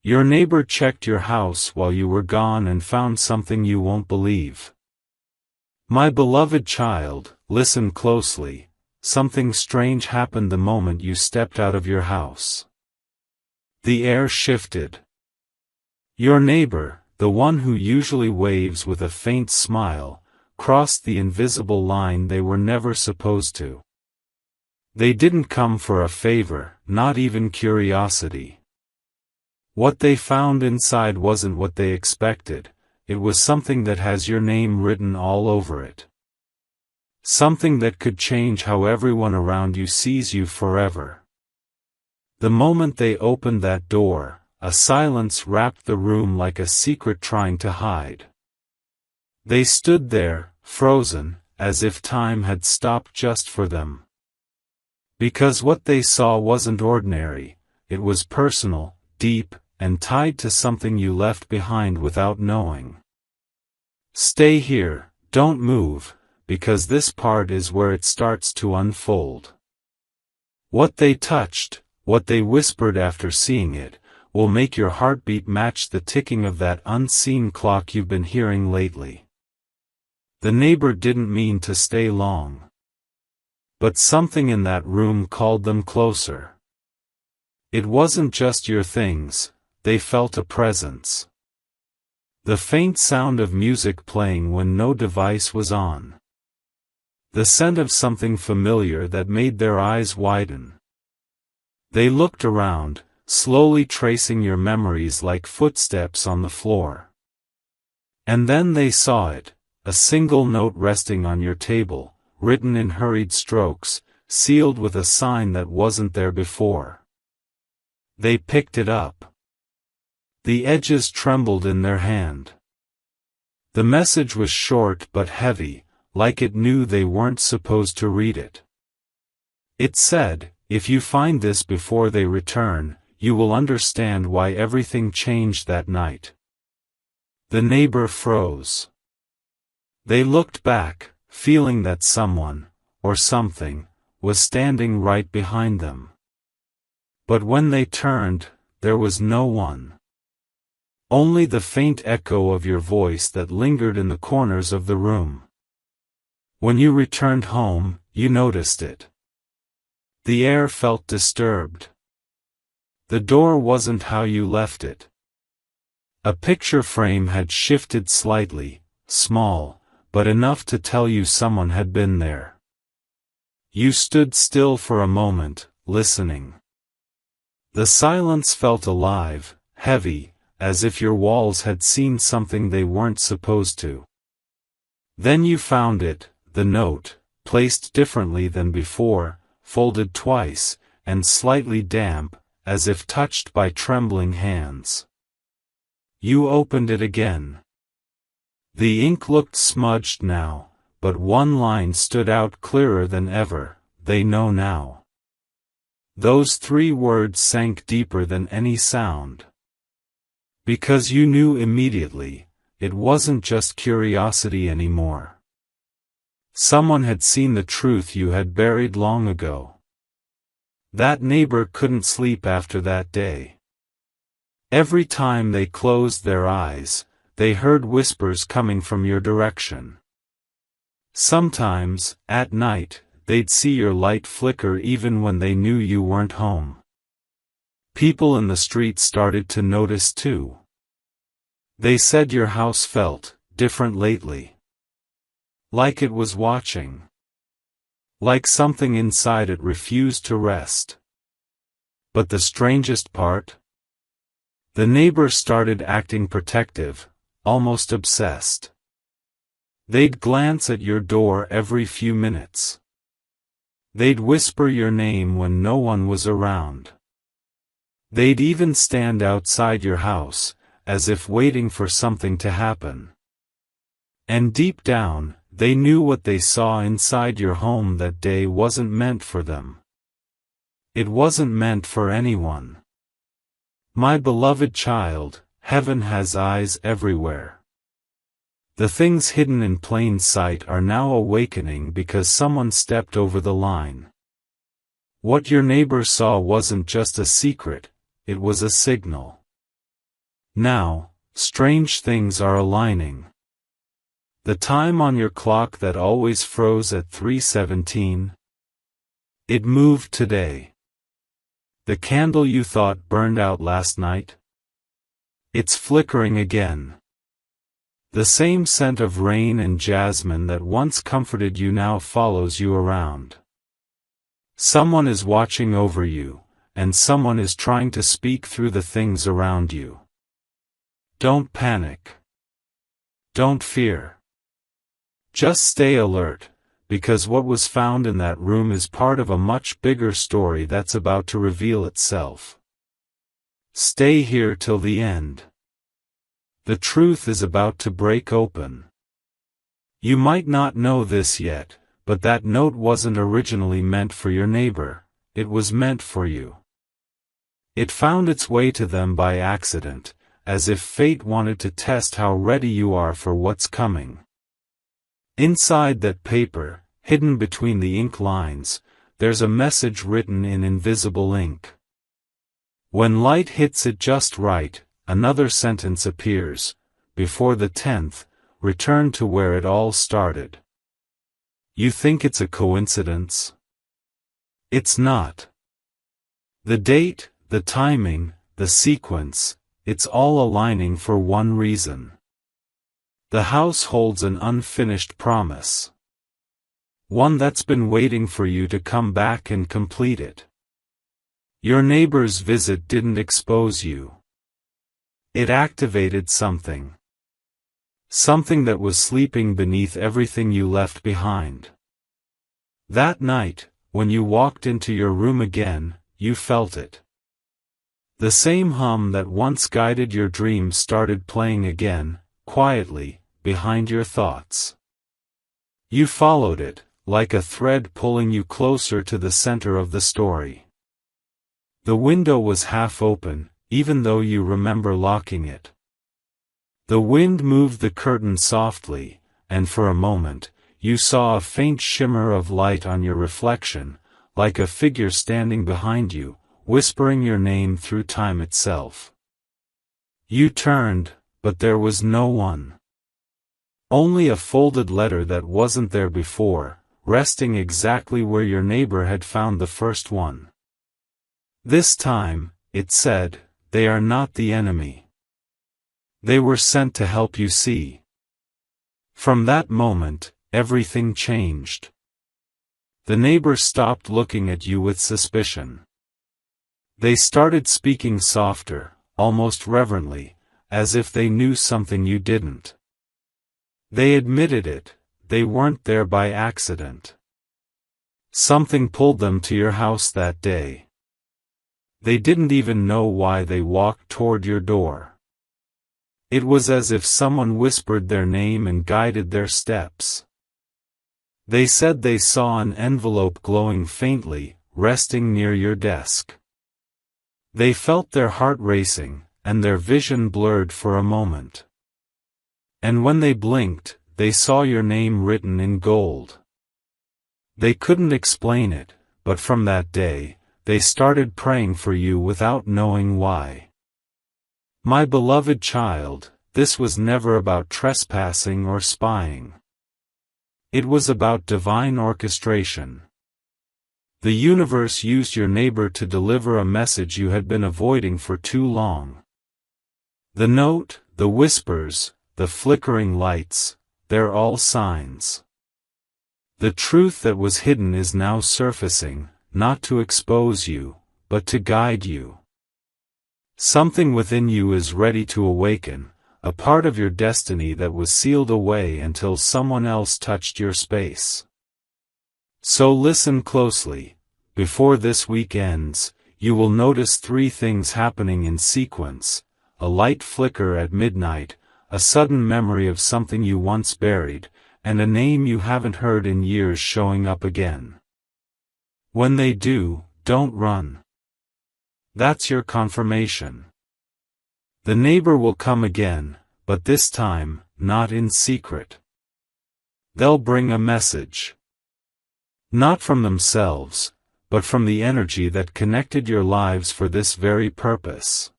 Your neighbor checked your house while you were gone and found something you won't believe. My beloved child, listen closely. Something strange happened the moment you stepped out of your house. The air shifted. Your neighbor, the one who usually waves with a faint smile, crossed the invisible line they were never supposed to. They didn't come for a favor, not even curiosity. What they found inside wasn't what they expected, it was something that has your name written all over it. Something that could change how everyone around you sees you forever. The moment they opened that door, a silence wrapped the room like a secret trying to hide. They stood there, frozen, as if time had stopped just for them. Because what they saw wasn't ordinary, it was personal, deep, and tied to something you left behind without knowing. Stay here, don't move, because this part is where it starts to unfold. What they touched, what they whispered after seeing it, will make your heartbeat match the ticking of that unseen clock you've been hearing lately. The neighbor didn't mean to stay long. But something in that room called them closer. It wasn't just your things, they felt a presence. The faint sound of music playing when no device was on. The scent of something familiar that made their eyes widen. They looked around, slowly tracing your memories like footsteps on the floor. And then they saw it, a single note resting on your table, written in hurried strokes, sealed with a sign that wasn't there before. They picked it up. The edges trembled in their hand. The message was short but heavy, like it knew they weren't supposed to read it. It said, "If you find this before they return, you will understand why everything changed that night." The neighbor froze. They looked back, feeling that someone, or something, was standing right behind them. But when they turned, there was no one. Only the faint echo of your voice that lingered in the corners of the room. When you returned home, you noticed it. The air felt disturbed. The door wasn't how you left it. A picture frame had shifted slightly, small, but enough to tell you someone had been there. You stood still for a moment, listening. The silence felt alive, heavy, as if your walls had seen something they weren't supposed to. Then you found it, the note, placed differently than before, folded twice, and slightly damp, as if touched by trembling hands. You opened it again. The ink looked smudged now, but one line stood out clearer than ever, "They know now." Those 3 words sank deeper than any sound. Because you knew immediately, it wasn't just curiosity anymore. Someone had seen the truth you had buried long ago. That neighbor couldn't sleep after that day. Every time they closed their eyes, they heard whispers coming from your direction. Sometimes, at night, they'd see your light flicker even when they knew you weren't home. People in the street started to notice too. They said your house felt different lately. Like it was watching. Like something inside it refused to rest. But the strangest part? The neighbor started acting protective, almost obsessed. They'd glance at your door every few minutes. They'd whisper your name when no one was around. They'd even stand outside your house, as if waiting for something to happen. And deep down, they knew what they saw inside your home that day wasn't meant for them. It wasn't meant for anyone. My beloved child, heaven has eyes everywhere. The things hidden in plain sight are now awakening because someone stepped over the line. What your neighbor saw wasn't just a secret, it was a signal. Now, strange things are aligning. The time on your clock that always froze at 3:17, it moved today. The candle you thought burned out last night, it's flickering again. The same scent of rain and jasmine that once comforted you now follows you around. Someone is watching over you, and someone is trying to speak through the things around you. Don't panic. Don't fear. Just stay alert, because what was found in that room is part of a much bigger story that's about to reveal itself. Stay here till the end. The truth is about to break open. You might not know this yet, but that note wasn't originally meant for your neighbor, it was meant for you. It found its way to them by accident, as if fate wanted to test how ready you are for what's coming. Inside that paper, hidden between the ink lines, there's a message written in invisible ink. When light hits it just right, another sentence appears: before the 10th, return to where it all started. You think it's a coincidence? It's not. The date, the timing, the sequence, it's all aligning for one reason. The house holds an unfinished promise. One that's been waiting for you to come back and complete it. Your neighbor's visit didn't expose you. It activated something. Something that was sleeping beneath everything you left behind. That night, when you walked into your room again, you felt it. The same hum that once guided your dreams started playing again, quietly, behind your thoughts. You followed it, like a thread pulling you closer to the center of the story. The window was half open, even though you remember locking it. The wind moved the curtain softly, and for a moment, you saw a faint shimmer of light on your reflection, like a figure standing behind you, whispering your name through time itself. You turned, but there was no one. Only a folded letter that wasn't there before, resting exactly where your neighbor had found the first one. This time, it said, "They are not the enemy. They were sent to help you see." From that moment, everything changed. The neighbor stopped looking at you with suspicion. They started speaking softer, almost reverently, as if they knew something you didn't. They admitted it, they weren't there by accident. Something pulled them to your house that day. They didn't even know why they walked toward your door. It was as if someone whispered their name and guided their steps. They said they saw an envelope glowing faintly, resting near your desk. They felt their heart racing, and their vision blurred for a moment. And when they blinked, they saw your name written in gold. They couldn't explain it, but from that day, they started praying for you without knowing why. My beloved child, this was never about trespassing or spying. It was about divine orchestration. The universe used your neighbor to deliver a message you had been avoiding for too long. The note, the whispers, the flickering lights, they're all signs. The truth that was hidden is now surfacing, not to expose you, but to guide you. Something within you is ready to awaken, a part of your destiny that was sealed away until someone else touched your space. So listen closely. Before this week ends, you will notice 3 things happening in sequence: a light flicker at midnight, a sudden memory of something you once buried, and a name you haven't heard in years showing up again. When they do, don't run. That's your confirmation. The neighbor will come again, but this time, not in secret. They'll bring a message. Not from themselves, but from the energy that connected your lives for this very purpose.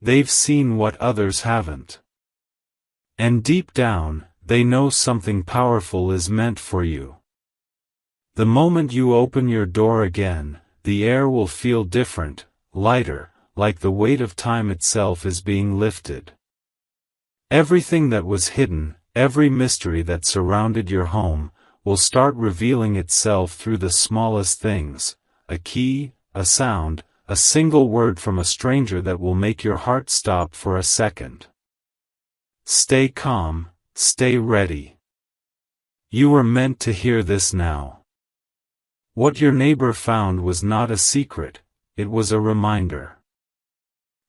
They've seen what others haven't. And deep down, they know something powerful is meant for you. The moment you open your door again, the air will feel different, lighter, like the weight of time itself is being lifted. Everything that was hidden, every mystery that surrounded your home, will start revealing itself through the smallest things, a key, a sound, a single word from a stranger that will make your heart stop for a second. Stay calm, stay ready. You were meant to hear this now. What your neighbor found was not a secret, it was a reminder.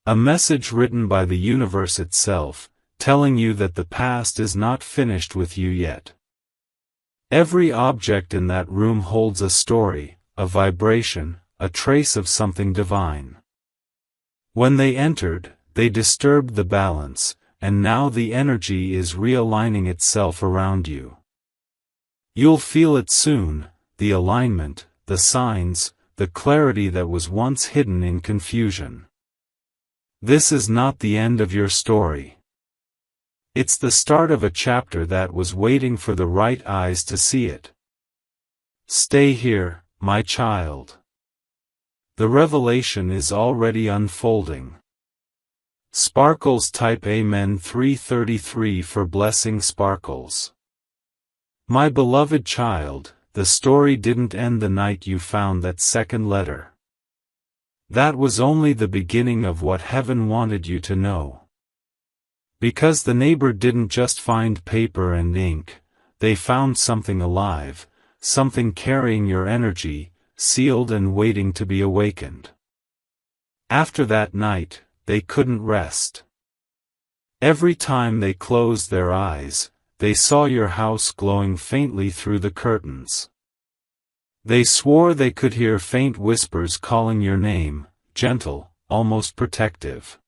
A message written by the universe itself, telling you that the past is not finished with you yet. Every object in that room holds a story, a vibration, a trace of something divine. When they entered, they disturbed the balance, and now the energy is realigning itself around you. You'll feel it soon, the alignment, the signs, the clarity that was once hidden in confusion. This is not the end of your story. It's the start of a chapter that was waiting for the right eyes to see it. Stay here, my child. The revelation is already unfolding. Sparkles type Amen 333 for blessing Sparkles. My beloved child, the story didn't end the night you found that second letter. That was only the beginning of what heaven wanted you to know. Because the neighbor didn't just find paper and ink, they found something alive, something carrying your energy, sealed and waiting to be awakened. After that night, they couldn't rest. Every time they closed their eyes, they saw your house glowing faintly through the curtains. They swore they could hear faint whispers calling your name, gentle, almost protective.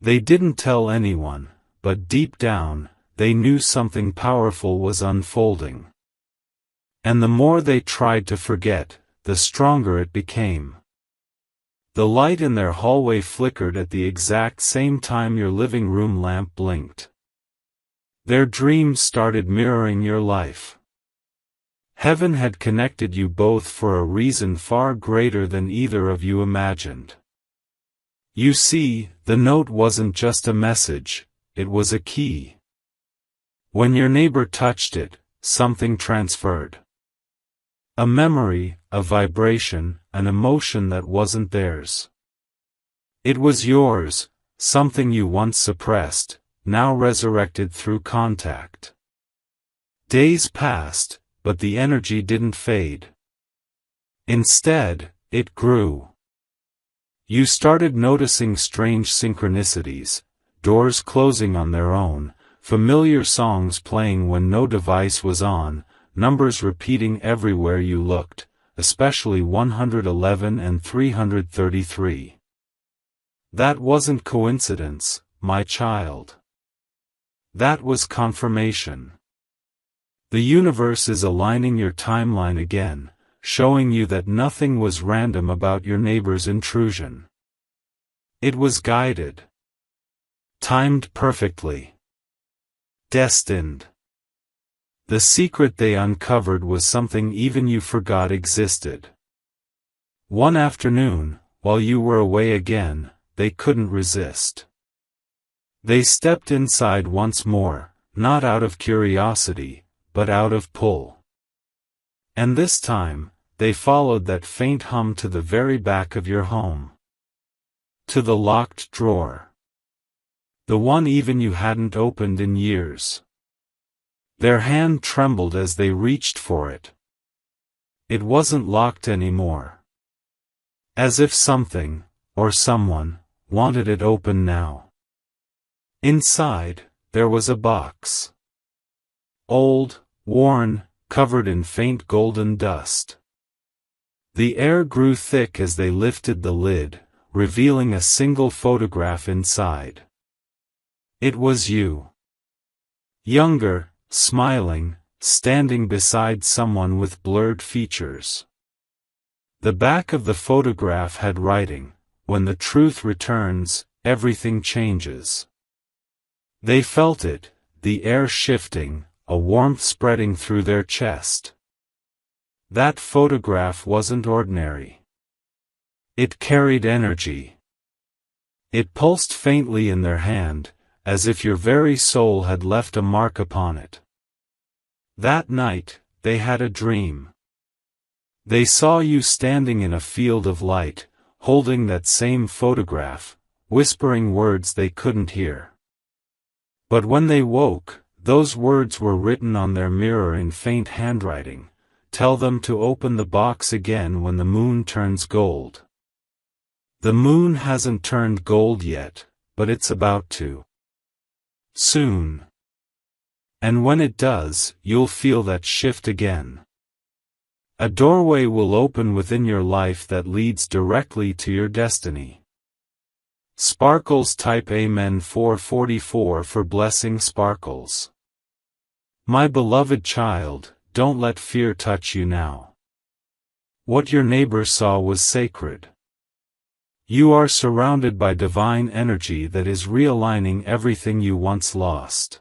They didn't tell anyone, but deep down, they knew something powerful was unfolding. And the more they tried to forget, the stronger it became. The light in their hallway flickered at the exact same time your living room lamp blinked. Their dreams started mirroring your life. Heaven had connected you both for a reason far greater than either of you imagined. You see, the note wasn't just a message, it was a key. When your neighbor touched it, something transferred. A memory, a vibration, an emotion that wasn't theirs. It was yours, something you once suppressed, now resurrected through contact. Days passed, but the energy didn't fade. Instead, it grew. You started noticing strange synchronicities, doors closing on their own, familiar songs playing when no device was on, numbers repeating everywhere you looked, especially 111 and 333. That wasn't coincidence, my child. That was confirmation. The universe is aligning your timeline again, showing you that nothing was random about your neighbor's intrusion. It was guided. Timed perfectly. Destined. The secret they uncovered was something even you forgot existed. One afternoon, while you were away again, they couldn't resist. They stepped inside once more, not out of curiosity, but out of pull. And this time, they followed that faint hum to the very back of your home. To the locked drawer. The one even you hadn't opened in years. Their hand trembled as they reached for it. It wasn't locked anymore. As if something, or someone, wanted it open now. Inside, there was a box. Old, worn, covered in faint golden dust. The air grew thick as they lifted the lid, revealing a single photograph inside. It was you. Younger, smiling, standing beside someone with blurred features. The back of the photograph had writing, "When the truth returns, everything changes. They felt it, the air shifting, a warmth spreading through their chest. That photograph wasn't ordinary. It carried energy. It pulsed faintly in their hand, as if your very soul had left a mark upon it. That night, they had a dream. They saw you standing in a field of light, holding that same photograph, whispering words they couldn't hear. But when they woke, those words were written on their mirror in faint handwriting. Tell them to open the box again when the moon turns gold. The moon hasn't turned gold yet, but it's about to. Soon. And when it does, you'll feel that shift again. A doorway will open within your life that leads directly to your destiny. Sparkles type Amen 444 for blessing Sparkles. My beloved child, don't let fear touch you now. What your neighbor saw was sacred. You are surrounded by divine energy that is realigning everything you once lost.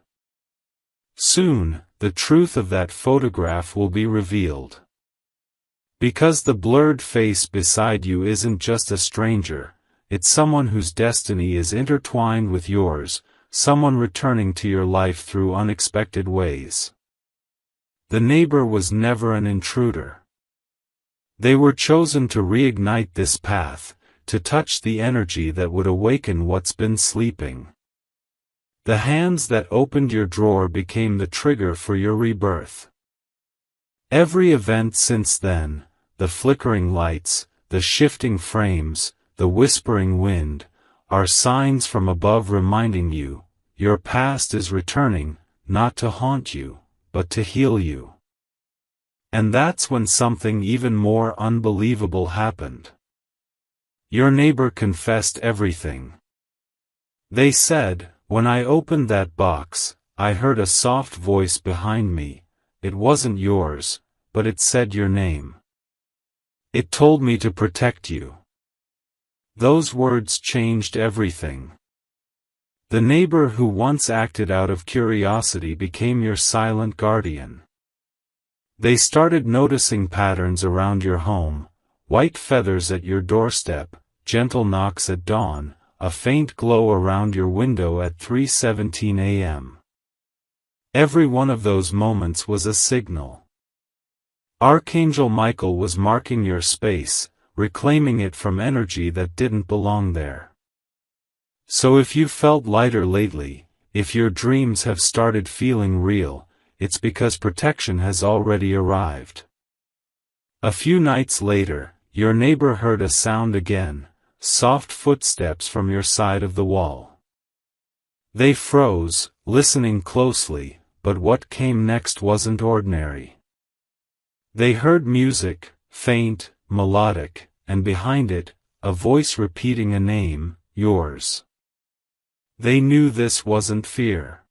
Soon, the truth of that photograph will be revealed. Because the blurred face beside you isn't just a stranger, it's someone whose destiny is intertwined with yours, someone returning to your life through unexpected ways. The neighbor was never an intruder. They were chosen to reignite this path, to touch the energy that would awaken what's been sleeping. The hands that opened your drawer became the trigger for your rebirth. Every event since then, the flickering lights, the shifting frames, the whispering wind, are signs from above reminding you, your past is returning, not to haunt you, but to heal you. And that's when something even more unbelievable happened. Your neighbor confessed everything. They said, when I opened that box, I heard a soft voice behind me. It wasn't yours, but it said your name. It told me to protect you. Those words changed everything. The neighbor who once acted out of curiosity became your silent guardian. They started noticing patterns around your home, white feathers at your doorstep, gentle knocks at dawn, a faint glow around your window at 3:17 a.m. Every one of those moments was a signal. Archangel Michael was marking your space, reclaiming it from energy that didn't belong there. So if you felt lighter lately, if your dreams have started feeling real, it's because protection has already arrived. A few nights later, your neighbor heard a sound again, soft footsteps from your side of the wall. They froze, listening closely, but what came next wasn't ordinary. They heard music, faint, melodic, and behind it, a voice repeating a name, yours. They knew this wasn't fear.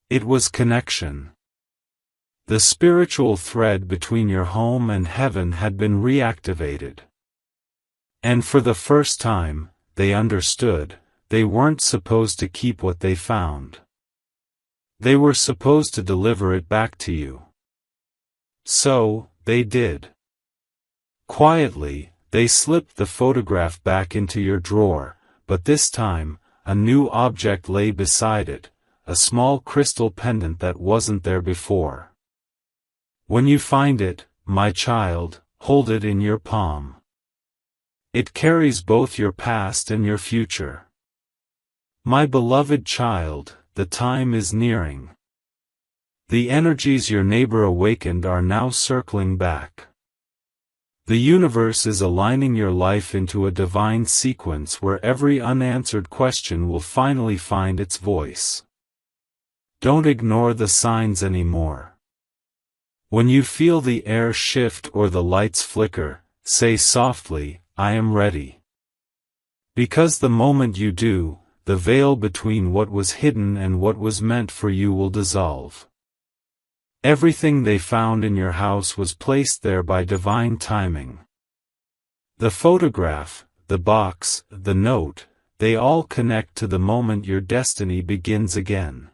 It was connection. The spiritual thread between your home and heaven had been reactivated. And for the first time, they understood, they weren't supposed to keep what they found. They were supposed to deliver it back to you. So, they did. Quietly, they slipped the photograph back into your drawer, but this time, a new object lay beside it, a small crystal pendant that wasn't there before. When you find it, my child, hold it in your palm. It carries both your past and your future. My beloved child, the time is nearing. The energies your neighbor awakened are now circling back. The universe is aligning your life into a divine sequence where every unanswered question will finally find its voice. Don't ignore the signs anymore. When you feel the air shift or the lights flicker, say softly, I am ready. Because the moment you do, the veil between what was hidden and what was meant for you will dissolve. Everything they found in your house was placed there by divine timing. The photograph, the box, the note, they all connect to the moment your destiny begins again.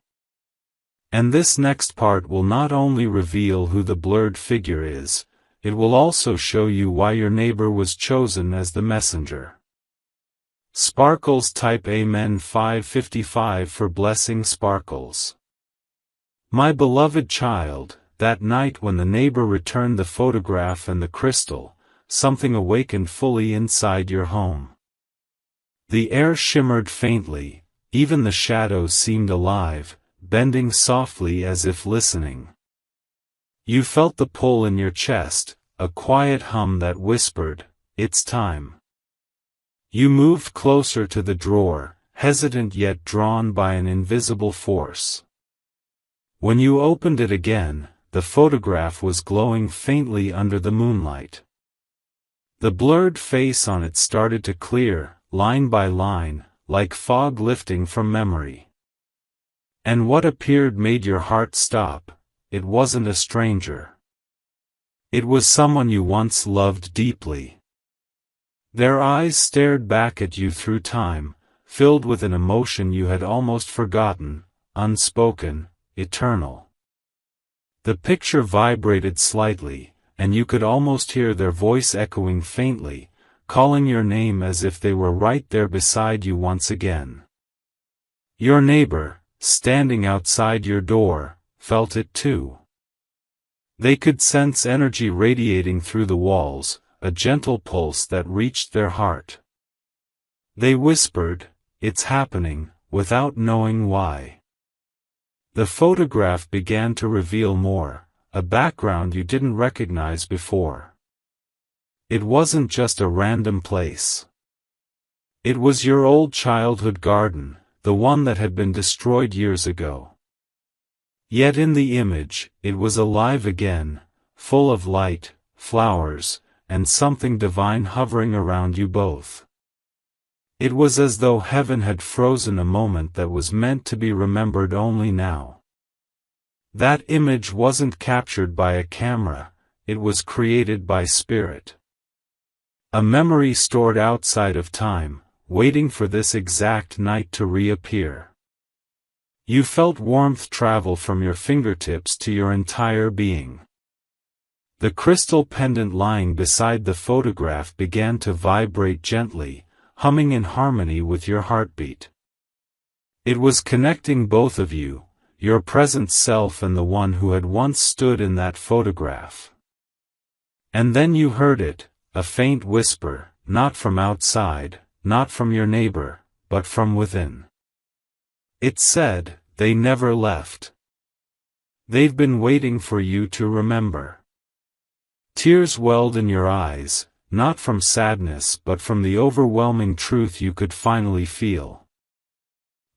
And this next part will not only reveal who the blurred figure is, it will also show you why your neighbor was chosen as the messenger. Sparkles type Amen 555 for blessing Sparkles. My beloved child, that night when the neighbor returned the photograph and the crystal, something awakened fully inside your home. The air shimmered faintly, even the shadows seemed alive, bending softly as if listening. You felt the pull in your chest, a quiet hum that whispered, "It's time." You moved closer to the drawer, hesitant yet drawn by an invisible force. When you opened it again, the photograph was glowing faintly under the moonlight. The blurred face on it started to clear, line by line, like fog lifting from memory. And what appeared made your heart stop. It wasn't a stranger. It was someone you once loved deeply. Their eyes stared back at you through time, filled with an emotion you had almost forgotten, unspoken, eternal. The picture vibrated slightly, and you could almost hear their voice echoing faintly, calling your name as if they were right there beside you once again. Your neighbor, standing outside your door, felt it too. They could sense energy radiating through the walls, a gentle pulse that reached their heart. They whispered, "It's happening," without knowing why. The photograph began to reveal more, a background you didn't recognize before. It wasn't just a random place. It was your old childhood garden, the one that had been destroyed years ago. Yet in the image, it was alive again, full of light, flowers, and something divine hovering around you both. It was as though heaven had frozen a moment that was meant to be remembered only now. That image wasn't captured by a camera, it was created by spirit. A memory stored outside of time, waiting for this exact night to reappear. You felt warmth travel from your fingertips to your entire being. The crystal pendant lying beside the photograph began to vibrate gently, humming in harmony with your heartbeat. It was connecting both of you, your present self and the one who had once stood in that photograph. And then you heard it, a faint whisper, not from outside, not from your neighbor, but from within. It said, "They never left. They've been waiting for you to remember." Tears welled in your eyes, not from sadness but from the overwhelming truth you could finally feel.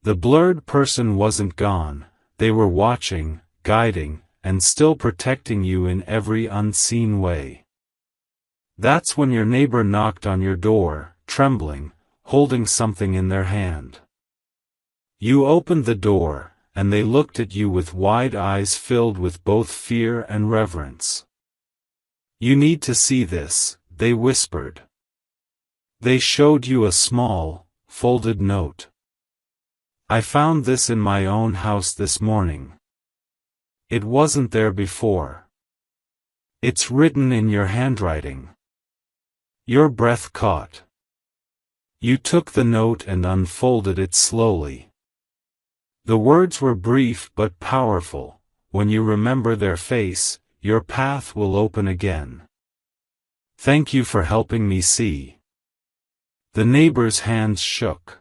The blurred person wasn't gone, they were watching, guiding, and still protecting you in every unseen way. That's when your neighbor knocked on your door, trembling, holding something in their hand. You opened the door, and they looked at you with wide eyes filled with both fear and reverence. "You need to see this," they whispered. They showed you a small, folded note. "I found this in my own house this morning. It wasn't there before. It's written in your handwriting." Your breath caught. You took the note and unfolded it slowly. The words were brief but powerful. "When you remember their face, your path will open again. Thank you for helping me see." The neighbor's hands shook.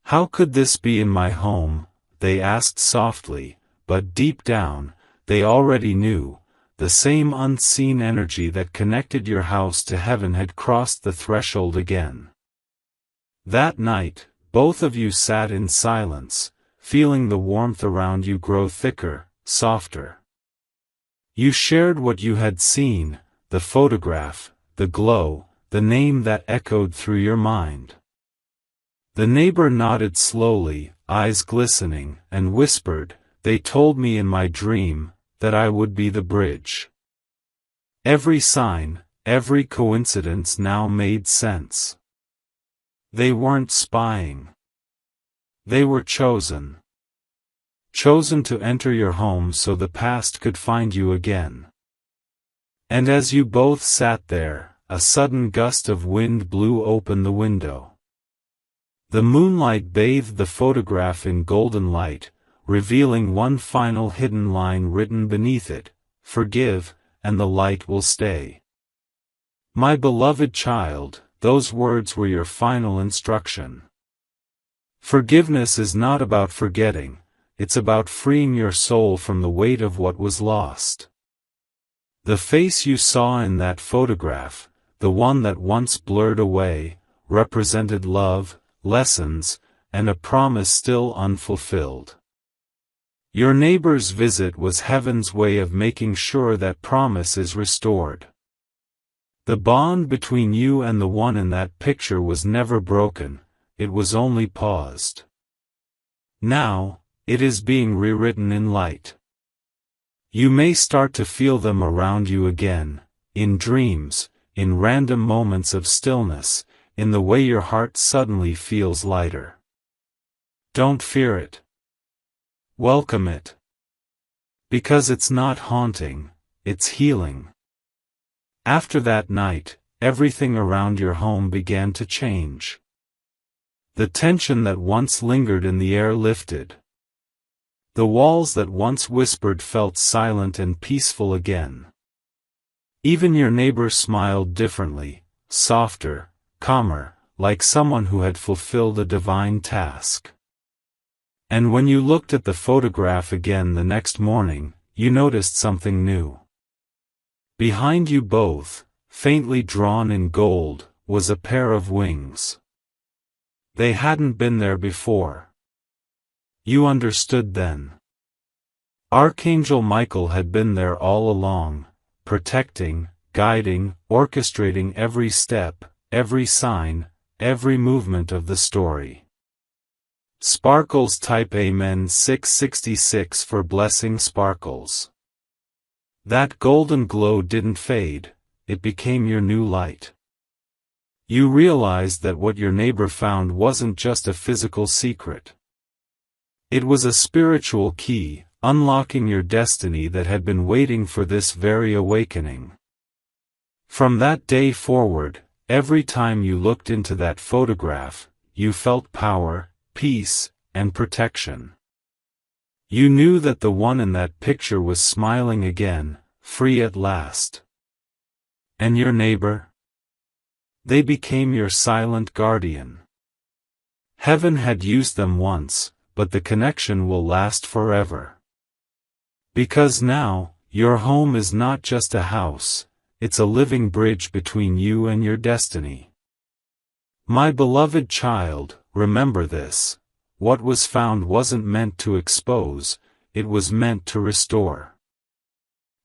"How could this be in my home?" they asked softly, but deep down, they already knew. The same unseen energy that connected your house to heaven had crossed the threshold again. That night, both of you sat in silence, feeling the warmth around you grow thicker, softer. You shared what you had seen, the photograph, the glow, the name that echoed through your mind. The neighbor nodded slowly, eyes glistening, and whispered, "They told me in my dream that I would be the bridge." Every sign, every coincidence now made sense. They weren't spying. They were chosen. Chosen to enter your home so the past could find you again. And as you both sat there, a sudden gust of wind blew open the window. The moonlight bathed the photograph in golden light, revealing one final hidden line written beneath it: "Forgive, and the light will stay." My beloved child, those words were your final instruction. Forgiveness is not about forgetting, it's about freeing your soul from the weight of what was lost. The face you saw in that photograph, the one that once blurred away, represented love, lessons, and a promise still unfulfilled. Your neighbor's visit was heaven's way of making sure that promise is restored. The bond between you and the one in that picture was never broken, it was only paused. Now, it is being rewritten in light. You may start to feel them around you again, in dreams, in random moments of stillness, in the way your heart suddenly feels lighter. Don't fear it. Welcome it. Because it's not haunting, it's healing. After that night, everything around your home began to change. The tension that once lingered in the air lifted. The walls that once whispered felt silent and peaceful again. Even your neighbor smiled differently, softer, calmer, like someone who had fulfilled a divine task. And when you looked at the photograph again the next morning, you noticed something new. Behind you both, faintly drawn in gold, was a pair of wings. They hadn't been there before. You understood then. Archangel Michael had been there all along, protecting, guiding, orchestrating every step, every sign, every movement of the story. Sparkles type Amen 666 for blessing Sparkles. That golden glow didn't fade, it became your new light. You realized that what your neighbor found wasn't just a physical secret. It was a spiritual key, unlocking your destiny that had been waiting for this very awakening. From that day forward, every time you looked into that photograph, you felt power, peace, and protection. You knew that the one in that picture was smiling again, free at last. And your neighbor? They became your silent guardian. Heaven had used them once, but the connection will last forever. Because now, your home is not just a house, it's a living bridge between you and your destiny. My beloved child, remember this: what was found wasn't meant to expose, it was meant to restore.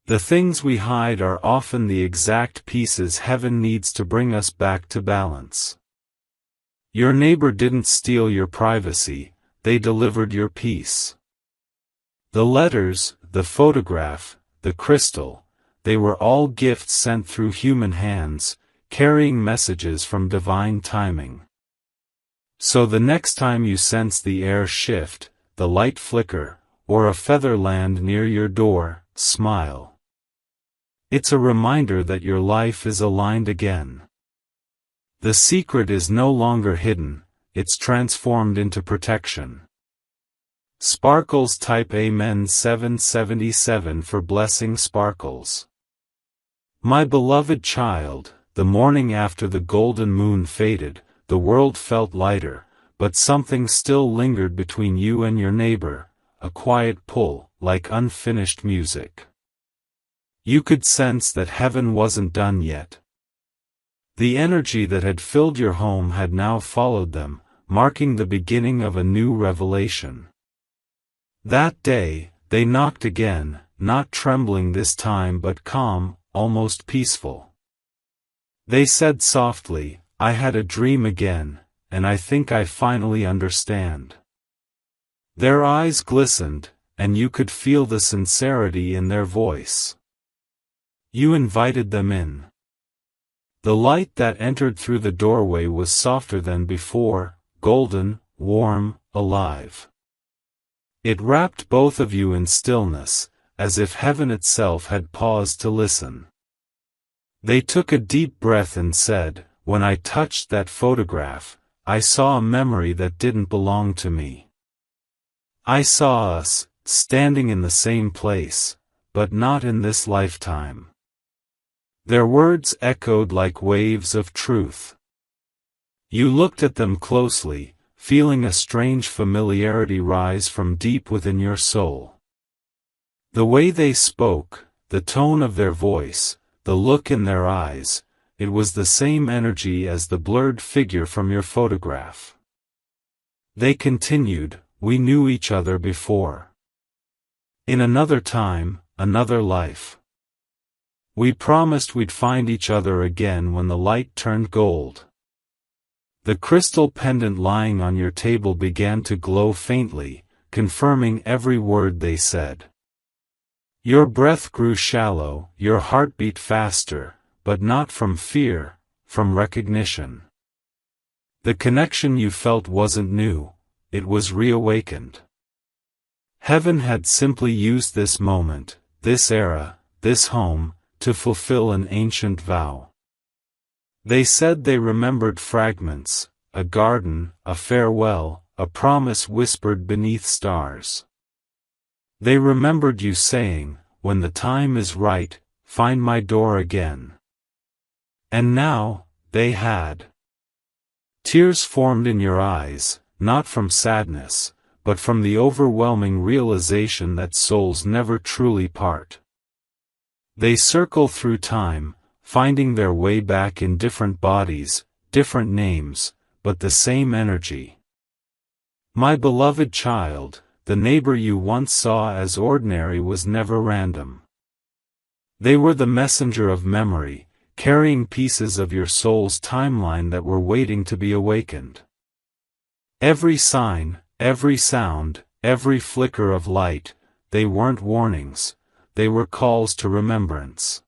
The things we hide are often the exact pieces heaven needs to bring us back to balance. Your neighbor didn't steal your privacy, they delivered your peace. The letters, the photograph, the crystal, they were all gifts sent through human hands, carrying messages from divine timing. So the next time you sense the air shift, the light flicker, or a feather land near your door, smile. It's a reminder that your life is aligned again. The secret is no longer hidden, it's transformed into protection. Sparkles type Amen 777 for blessing Sparkles. My beloved child, the morning after the golden moon faded, the world felt lighter, but something still lingered between you and your neighbor, a quiet pull, like unfinished music. You could sense that heaven wasn't done yet. The energy that had filled your home had now followed them, marking the beginning of a new revelation. That day, they knocked again, not trembling this time but calm, almost peaceful. They said softly, "I had a dream again, and I think I finally understand." Their eyes glistened, and you could feel the sincerity in their voice. You invited them in. The light that entered through the doorway was softer than before, golden, warm, alive. It wrapped both of you in stillness, as if heaven itself had paused to listen. They took a deep breath and said, "When I touched that photograph, I saw a memory that didn't belong to me. I saw us, standing in the same place, but not in this lifetime." Their words echoed like waves of truth. You looked at them closely, feeling a strange familiarity rise from deep within your soul. The way they spoke, the tone of their voice, the look in their eyes, it was the same energy as the blurred figure from your photograph. They continued, "We knew each other before. In another time, another life. We promised we'd find each other again when the light turned gold." The crystal pendant lying on your table began to glow faintly, confirming every word they said. Your breath grew shallow, your heart beat faster, but not from fear, from recognition. The connection you felt wasn't new, it was reawakened. Heaven had simply used this moment, this era, this home, to fulfill an ancient vow. They said they remembered fragments, a garden, a farewell, a promise whispered beneath stars. They remembered you saying, "When the time is right, find my door again." And now, they had. Tears formed in your eyes, not from sadness, but from the overwhelming realization that souls never truly part. They circle through time, finding their way back in different bodies, different names, but the same energy. My beloved child, the neighbor you once saw as ordinary was never random. They were the messenger of memory, carrying pieces of your soul's timeline that were waiting to be awakened. Every sign, every sound, every flicker of light, they weren't warnings, they were calls to remembrance.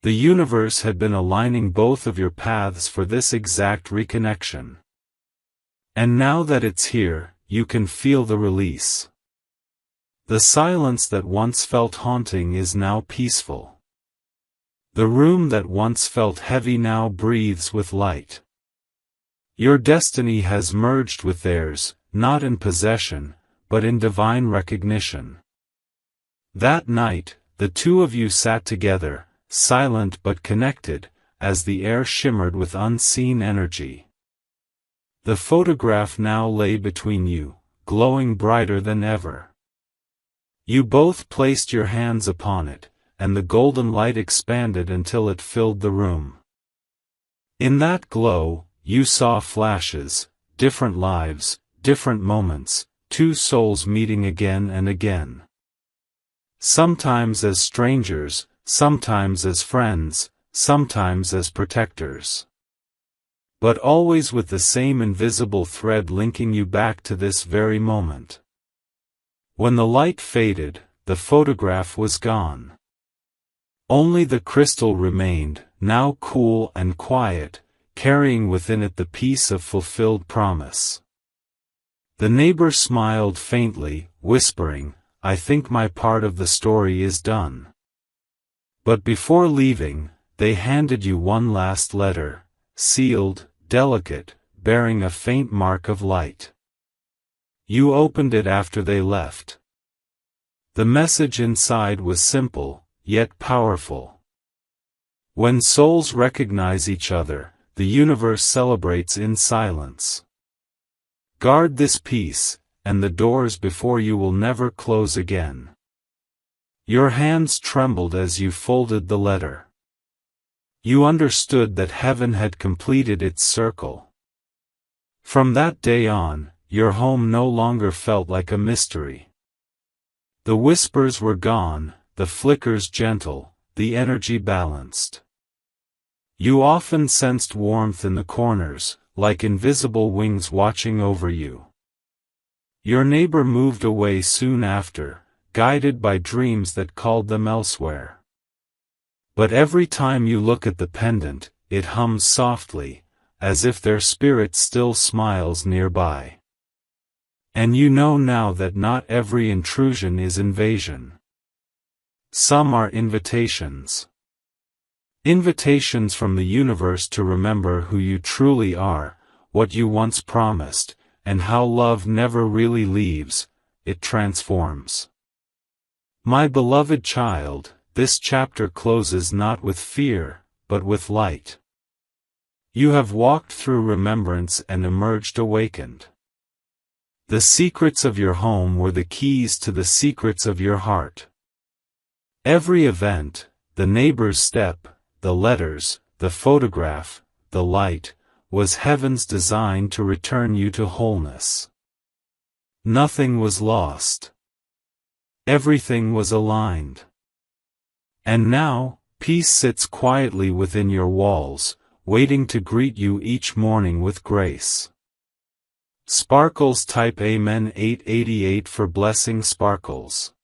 The universe had been aligning both of your paths for this exact reconnection. And now that it's here, you can feel the release. The silence that once felt haunting is now peaceful. The room that once felt heavy now breathes with light. Your destiny has merged with theirs, not in possession, but in divine recognition. That night, the two of you sat together, silent but connected, as the air shimmered with unseen energy. The photograph now lay between you, glowing brighter than ever. You both placed your hands upon it, and the golden light expanded until it filled the room. In that glow, you saw flashes, different lives, different moments, two souls meeting again and again. Sometimes as strangers, sometimes as friends, sometimes as protectors. But always with the same invisible thread linking you back to this very moment. When the light faded, the photograph was gone. Only the crystal remained, now cool and quiet, carrying within it the peace of fulfilled promise. The neighbor smiled faintly, whispering, "I think my part of the story is done." But before leaving, they handed you one last letter, sealed, delicate, bearing a faint mark of light. You opened it after they left. The message inside was simple, yet powerful. When souls recognize each other, the universe celebrates in silence. Guard this peace, and the doors before you will never close again. Your hands trembled as you folded the letter. You understood that heaven had completed its circle. From that day on, your home no longer felt like a mystery. The whispers were gone, the flickers gentle, the energy balanced. You often sensed warmth in the corners, like invisible wings watching over you. Your neighbor moved away soon after, guided by dreams that called them elsewhere. But every time you look at the pendant, it hums softly, as if their spirit still smiles nearby. And you know now that not every intrusion is invasion. Some are invitations. Invitations from the universe to remember who you truly are, what you once promised, and how love never really leaves, it transforms. My beloved child, this chapter closes not with fear, but with light. You have walked through remembrance and emerged awakened. The secrets of your home were the keys to the secrets of your heart. Every event, the neighbor's step, the letters, the photograph, the light, was heaven's design to return you to wholeness. Nothing was lost. Everything was aligned. And now, peace sits quietly within your walls, waiting to greet you each morning with grace. Sparkles type Amen 888 for blessing Sparkles.